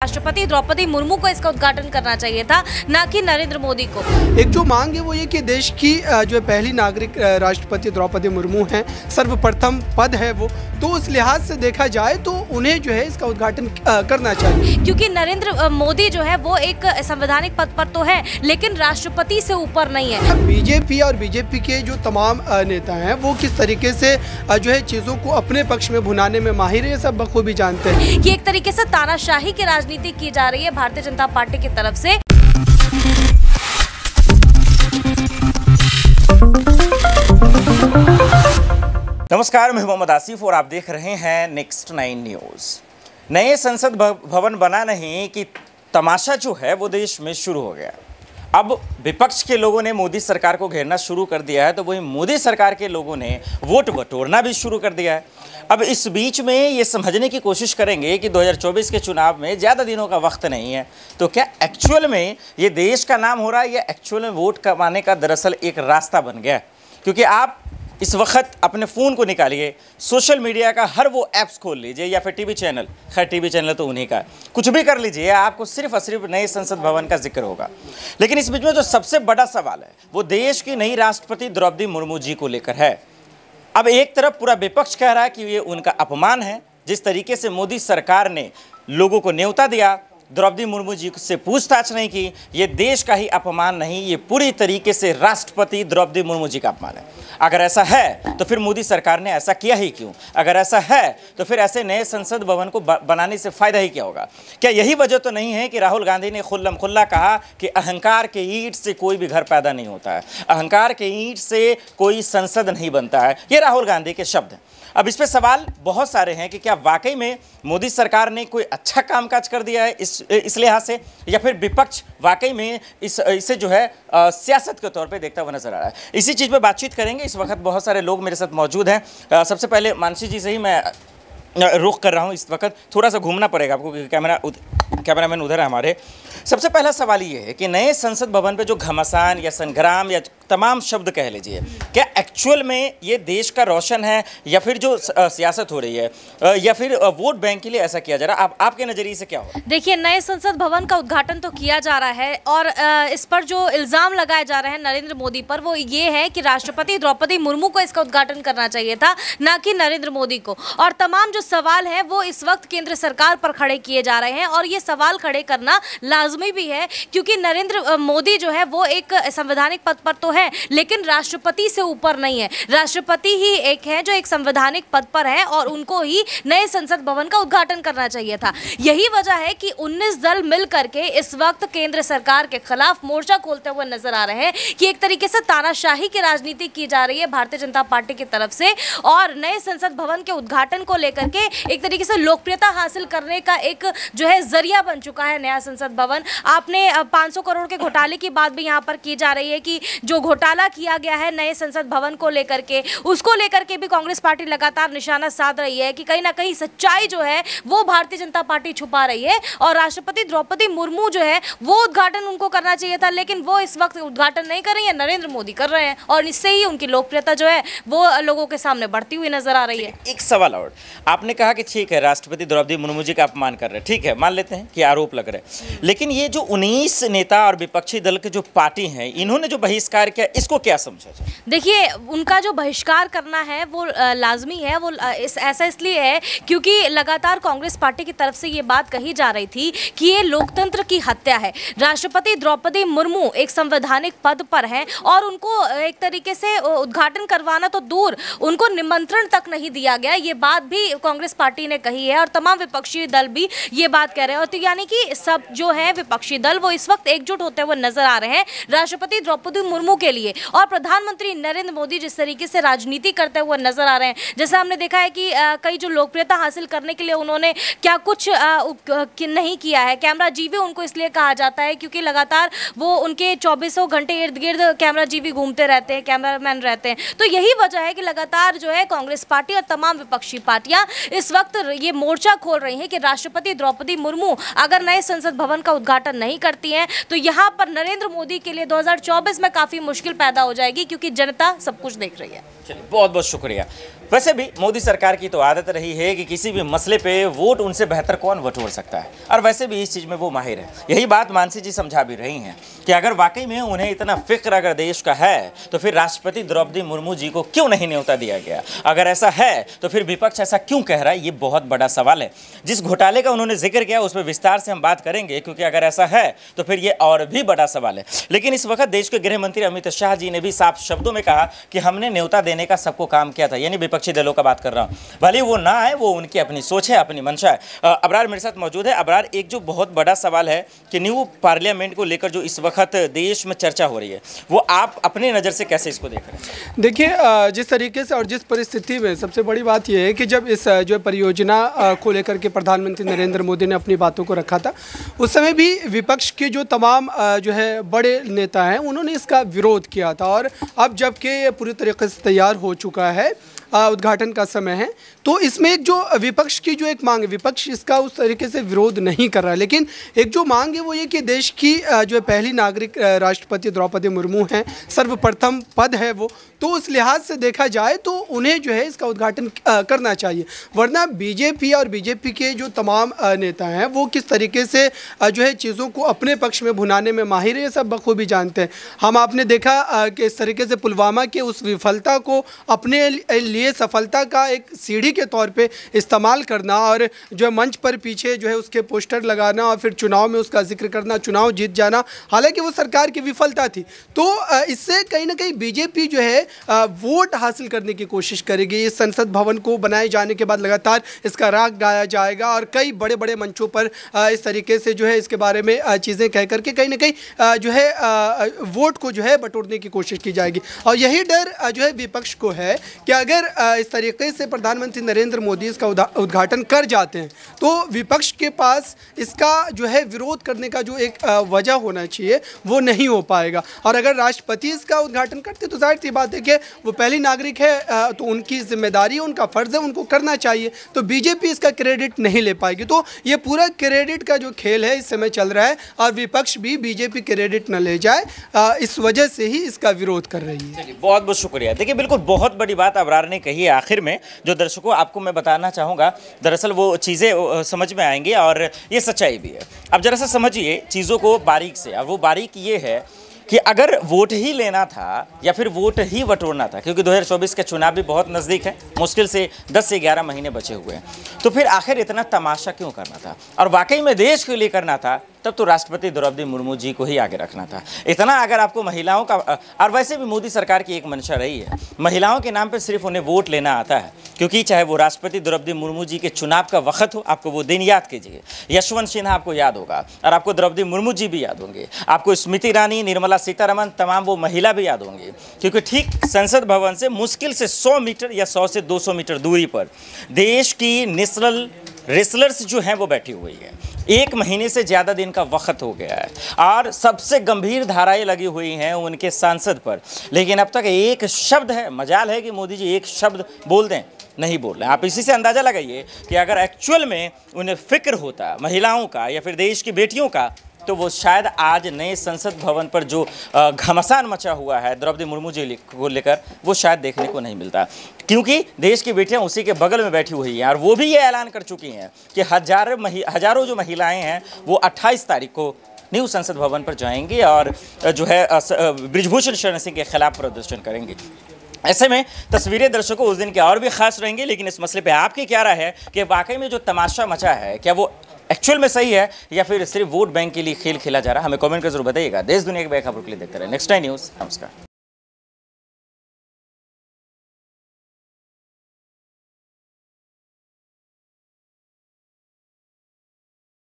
राष्ट्रपति द्रौपदी मुर्मू को इसका उद्घाटन करना चाहिए था, ना कि नरेंद्र मोदी को। एक जो मांग है वो ये कि देश की जो पहली नागरिक राष्ट्रपति द्रौपदी मुर्मू हैं, सर्वप्रथम पद है वो, तो उस लिहाज से देखा जाए तो उन्हें जो है इसका उद्घाटन करना चाहिए। क्योंकि नरेंद्र मोदी जो है वो एक संवैधानिक पद पर तो है, लेकिन राष्ट्रपति से ऊपर नहीं है। बीजेपी और बीजेपी के जो तमाम नेता हैं वो किस तरीके से जो है चीज़ों को अपने पक्ष में भुनाने में माहिर है, सब बखूबी जानते हैं। ये एक तरीके से तानाशाही की राजनीति की जा रही है भारतीय जनता पार्टी की तरफ से। नमस्कार, मैं मोहम्मद आसिफ और आप देख रहे हैं नेक्स्ट 9 न्यूज़। नए संसद भवन बना नहीं कि तमाशा जो है वो देश में शुरू हो गया। अब विपक्ष के लोगों ने मोदी सरकार को घेरना शुरू कर दिया है, तो वही मोदी सरकार के लोगों ने वोट बटोरना भी शुरू कर दिया है। अब इस बीच में ये समझने की कोशिश करेंगे कि 2024 के चुनाव में ज़्यादा दिनों का वक्त नहीं है, तो क्या एक्चुअल में ये देश का नाम हो रहा है या एक्चुअल में वोट कमाने का दरअसल एक रास्ता बन गया। क्योंकि आप इस वक्त अपने फ़ोन को निकालिए, सोशल मीडिया का हर वो ऐप्स खोल लीजिए या फिर टीवी चैनल, खैर टीवी चैनल तो उन्हीं का, कुछ भी कर लीजिए, आपको सिर्फ और सिर्फ नए संसद भवन का जिक्र होगा। लेकिन इस बीच में जो सबसे बड़ा सवाल है वो देश की नई राष्ट्रपति द्रौपदी मुर्मू जी को लेकर है। अब एक तरफ पूरा विपक्ष कह रहा है कि ये उनका अपमान है, जिस तरीके से मोदी सरकार ने लोगों को न्योता दिया, द्रौपदी मुर्मू जी से पूछताछ नहीं की, ये देश का ही अपमान नहीं, ये पूरी तरीके से राष्ट्रपति द्रौपदी मुर्मू जी का अपमान है। अगर ऐसा है तो फिर मोदी सरकार ने ऐसा किया ही क्यों? अगर ऐसा है तो फिर ऐसे नए संसद भवन को बनाने से फ़ायदा ही क्या होगा? क्या यही वजह तो नहीं है कि राहुल गांधी ने खुल्लम खुल्ला कहा कि अहंकार के ईंट से कोई भी घर पैदा नहीं होता है, अहंकार के ईंट से कोई संसद नहीं बनता है? ये राहुल गांधी के शब्द हैं। अब इस पे सवाल बहुत सारे हैं कि क्या वाकई में मोदी सरकार ने कोई अच्छा कामकाज कर दिया है इस लिहाज से, या फिर विपक्ष वाकई में इसे जो है सियासत के तौर पे देखता हुआ नजर आ रहा है। इसी चीज़ पे बातचीत करेंगे। इस वक्त बहुत सारे लोग मेरे साथ मौजूद हैं। सबसे पहले मानसी जी से ही मैं रुख कर रहा हूँ। इस वक्त थोड़ा सा घूमना पड़ेगा आपको क्योंकि कैमरामैन उधर है हमारे। सबसे पहला सवाल ये है कि नए संसद भवन पे जो घमासान या संग्राम या तमाम शब्द कह लीजिए, क्या एक्चुअल में ये देश का रोशन है या फिर जो सियासत हो रही है या फिर वोट बैंक के लिए ऐसा किया जा रहा है? आपके नज़रिए से क्या हो? देखिए, नए संसद भवन का उद्घाटन तो किया जा रहा है और इस पर जो इल्ज़ाम लगाए जा रहे हैं नरेंद्र मोदी पर वो ये है कि राष्ट्रपति द्रौपदी मुर्मू को इसका उद्घाटन करना चाहिए था, ना कि नरेंद्र मोदी को। और तमाम जो सवाल हैं वो इस वक्त केंद्र सरकार पर खड़े किए जा रहे हैं और ये सवाल खड़े करना लाजमी भी है, क्योंकि नरेंद्र मोदी जो है वो एक संवैधानिक पद पर तो है, लेकिन राष्ट्रपति से ऊपर नहीं है। राष्ट्रपति ही एक है जो एक संवैधानिक पद पर है और उनको ही नए संसद भवन का उद्घाटन करना चाहिए था। यही वजह है कि 19 दल मिल करके इस वक्त केंद्र सरकार के खिलाफ मोर्चा खोलते हुए नजर आ रहे हैं कि एक तरीके से तानाशाही की राजनीति की जा रही है भारतीय जनता पार्टी की तरफ से, और नए संसद भवन के उद्घाटन को लेकर के एक तरीके से लोकप्रियता हासिल करने का एक जो है जरिया बन चुका है नया संसद भवन। आपने 500 करोड़ के घोटाले की बात भी यहाँ पर की जा रही है कि जो घोटाला किया गया है नए संसद भवन को लेकर के, उसको लेकर के भी कांग्रेस पार्टी लगातार निशाना साध रही है कि कहीं ना कहीं सच्चाई जो है वो भारतीय जनता पार्टी छुपा रही है और राष्ट्रपति द्रौपदी मुर्मू जो है वो उद्घाटन उनको करना चाहिए था, लेकिन वो इस वक्त उद्घाटन नहीं कर रही है, नरेंद्र मोदी कर रहे हैं और इससे ही उनकी लोकप्रियता जो है वो लोगों के सामने बढ़ती हुई नजर आ रही है। एक सवाल और, आपने कहा कि ठीक है राष्ट्रपति द्रौपदी मुर्मू जी का अपमान कर रहे हैं, ठीक है मान लेते हैं कि आरोप लग रहे हैं, लेकिन ये जो 19 नेता और विपक्षी दल के जो पार्टी हैं इन्होंने जो बहिष्कार किया इसको क्या समझा जाए? देखिए, उनका जो बहिष्कार करना है वो लाजमी है। वो ऐसा इसलिए है क्योंकि लगातार कांग्रेस पार्टी की तरफ से ये बात कही जा रही थी कि ये लोकतंत्र की हत्या है। राष्ट्रपति द्रौपदी मुर्मू एक संवैधानिक पद पर हैं और उनको एक तरीके से उद्घाटन करवाना तो दूर, उनको निमंत्रण तक नहीं दिया गया। ये बात भी कांग्रेस पार्टी ने कही है और तमाम विपक्षी दल भी ये बात कह रहे हैं। और तो यानी कि सब जो है विपक्षी दल वो इस वक्त एकजुट होते हुए नजर आ रहे हैं राष्ट्रपति द्रौपदी मुर्मू के लिए। और प्रधानमंत्री नरेंद्र मोदी जिस तरीके से राजनीति करते हुए नजर आ रहे हैं, जैसा हमने देखा है कि कई जो लोकप्रियता हासिल करने के लिए उन्होंने क्या कुछ नहीं किया है। कैमरा जीवी उनको इसलिए कहा जाता है क्योंकि लगातार वो उनके 24 घंटे इर्द गिर्द कैमरा जीवी घूमते रहते हैं, कैमरामैन रहते हैं। तो यही वजह है कि लगातार जो है कांग्रेस पार्टी और तमाम विपक्षी पार्टियां इस वक्त ये मोर्चा खोल रही हैं कि राष्ट्रपति द्रौपदी मुर्मू अगर नए संसद भवन का उद्घाटन नहीं करती हैं तो यहाँ पर नरेंद्र मोदी के लिए 2024 में काफी मुश्किल पैदा हो जाएगी, क्योंकि जनता सब कुछ देख रही है। चलिए, बहुत बहुत शुक्रिया। वैसे भी मोदी सरकार की तो आदत रही है कि किसी भी मसले पे वोट उनसे बेहतर कौन बटोर सकता है, और वैसे भी इस चीज़ में वो माहिर है। यही बात मानसी जी समझा भी रही हैं कि अगर वाकई में उन्हें इतना फिक्र अगर देश का है तो फिर राष्ट्रपति द्रौपदी मुर्मू जी को क्यों नहीं न्योता दिया गया। अगर ऐसा है तो फिर विपक्ष ऐसा क्यों कह रहा है, ये बहुत बड़ा सवाल है। जिस घोटाले का उन्होंने जिक्र किया उस पर विस्तार से हम बात करेंगे, क्योंकि अगर ऐसा है तो फिर ये और भी बड़ा सवाल है। लेकिन इस वक्त देश के गृह मंत्री अमित शाह जी ने भी साफ शब्दों में कहा कि हमने न्योता देने का सबको काम किया था, यानी विपक्षी दलों का बात कर रहा हूं। भले वो ना आए, वो उनकी अपनी सोच है, अपनी मंशा है। अबरार मेरे साथ मौजूद है। अबरार, एक जो बहुत बड़ा सवाल है कि न्यू पार्लियामेंट को लेकर जो इस वक्त देश में चर्चा हो रही है, वो आप अपनी नज़र से कैसे इसको देख रहे हैं? देखिए, जिस तरीके से और जिस परिस्थिति में सबसे बड़ी बात यह है कि जब इस जो परियोजना को लेकर के प्रधानमंत्री नरेंद्र मोदी ने अपनी बातों को रखा था, उस समय भी विपक्ष के जो तमाम जो है बड़े नेता हैं उन्होंने इसका विरोध किया था। और अब जबकि ये पूरी तरीके से तैयार हो चुका है, उद्घाटन का समय है, तो इसमें एक जो विपक्ष की जो एक मांग है, विपक्ष इसका उस तरीके से विरोध नहीं कर रहा है, लेकिन एक जो मांग है वो ये कि देश की जो पहली नागरिक राष्ट्रपति द्रौपदी मुर्मू हैं, सर्वप्रथम पद है वो, तो उस लिहाज से देखा जाए तो उन्हें जो है इसका उद्घाटन करना चाहिए। वरना बीजेपी और बीजेपी के जो तमाम नेता हैं वो किस तरीके से जो है चीज़ों को अपने पक्ष में भुनाने में माहिर है, ये सब बखूबी जानते हैं। हम आपने देखा कि इस तरीके से पुलवामा के उस विफलता को अपने लिए सफलता का एक सीढ़ी के तौर पे इस्तेमाल करना और जो मंच पर पीछे जो है उसके पोस्टर लगाना और फिर चुनाव में उसका जिक्र करना, चुनाव जीत जाना, हालांकि वो सरकार की विफलता थी। तो इससे कहीं ना कहीं बीजेपी जो है वोट हासिल करने की कोशिश करेगी। इस संसद भवन को बनाए जाने के बाद लगातार इसका राग गाया जाएगा और कई बड़े बड़े मंचों पर इस तरीके से जो है इसके बारे में चीज़ें कह करके कहीं ना कहीं जो है वोट को जो है बटोरने की कोशिश की जाएगी। और यही डर जो है विपक्ष को है कि अगर इस तरीके से प्रधानमंत्री नरेंद्र मोदी इसका उद्घाटन कर जाते हैं तो विपक्ष के पास इसका जो है विरोध करने का जो एक वजह होना चाहिए वो नहीं हो पाएगा। और अगर राष्ट्रपति इसका उद्घाटन करते तो जाहिर सी बात है कि वो पहली नागरिक है, तो उनकी जिम्मेदारी, उनका फ़र्ज़ है, उनको करना चाहिए। तो बीजेपी इसका क्रेडिट नहीं ले पाएगी। तो ये पूरा क्रेडिट का जो खेल है इस समय चल रहा है और विपक्ष भी बीजेपी क्रेडिट न ले जाए, इस वजह से ही इसका विरोध कर रही है। बहुत बहुत शुक्रिया। देखिए, बिल्कुल बहुत बड़ी बात अबरार ने कही है। आखिर में जो दर्शकों आपको मैं बताना चाहूँगा, दरअसल वो चीज़ें समझ में आएंगी और ये सच्चाई भी है। अब जरा सा समझिए चीज़ों को बारीक से, और वो बारीक ये है कि अगर वोट ही लेना था या फिर वोट ही बटोरना था, क्योंकि 2024 के चुनाव भी बहुत नज़दीक है, मुश्किल से 10 से 11 महीने बचे हुए हैं, तो फिर आखिर इतना तमाशा क्यों करना था? और वाकई में देश के लिए करना था तब तो राष्ट्रपति द्रौपदी मुर्मू जी को ही आगे रखना था। इतना अगर आपको महिलाओं का, और वैसे भी मोदी सरकार की एक मंशा रही है, महिलाओं के नाम पर सिर्फ उन्हें वोट लेना आता है, क्योंकि चाहे वो राष्ट्रपति द्रौपदी मुर्मू जी के चुनाव का वक्त हो, आपको वो दिन याद कीजिए। यशवंत सिन्हा आपको याद होगा और आपको द्रौपदी मुर्मू जी भी याद होंगे, आपको स्मृति ईरानी, निर्मला सीतारमण, तमाम वो महिला भी याद होंगी, क्योंकि ठीक संसद भवन से मुश्किल से 100 मीटर या 100 से 200 मीटर दूरी पर देश की नेशनल रेसलर्स जो हैं वो बैठी हुई है। 1 महीने से ज़्यादा दिन का वक्त हो गया है और सबसे गंभीर धाराएं लगी हुई हैं उनके सांसद पर, लेकिन अब तक एक शब्द है, मजाल है कि मोदी जी एक शब्द बोल दें, नहीं बोल रहे। आप इसी से अंदाज़ा लगाइए कि अगर एक्चुअल में उन्हें फिक्र होता महिलाओं का या फिर देश की बेटियों का, तो वो शायद आज नए संसद भवन पर जो घमासान मचा हुआ है द्रौपदी मुर्मू जी को लेकर, वो शायद देखने को नहीं मिलता, क्योंकि देश की बेटियां उसी के बगल में बैठी हुई हैं और वो भी ये ऐलान कर चुकी हैं कि हजारों जो महिलाएं हैं वो 28 तारीख को न्यू संसद भवन पर जाएंगी और जो है बृजभूषण शरण सिंह के खिलाफ प्रदर्शन करेंगे। ऐसे में तस्वीरें दर्शकों उस दिन के और भी खास रहेंगी। लेकिन इस मसले पे आपकी क्या राय है कि वाकई में जो तमाशा मचा है, क्या वो एक्चुअल में सही है या फिर सिर्फ वोट बैंक के लिए खेल खेला जा रहा है? हमें कमेंट कर जरूर बताइएगा। देश दुनिया की बड़ी खबरों के लिए देखते रहे नेक्स्ट 9 न्यूज़। नमस्कार।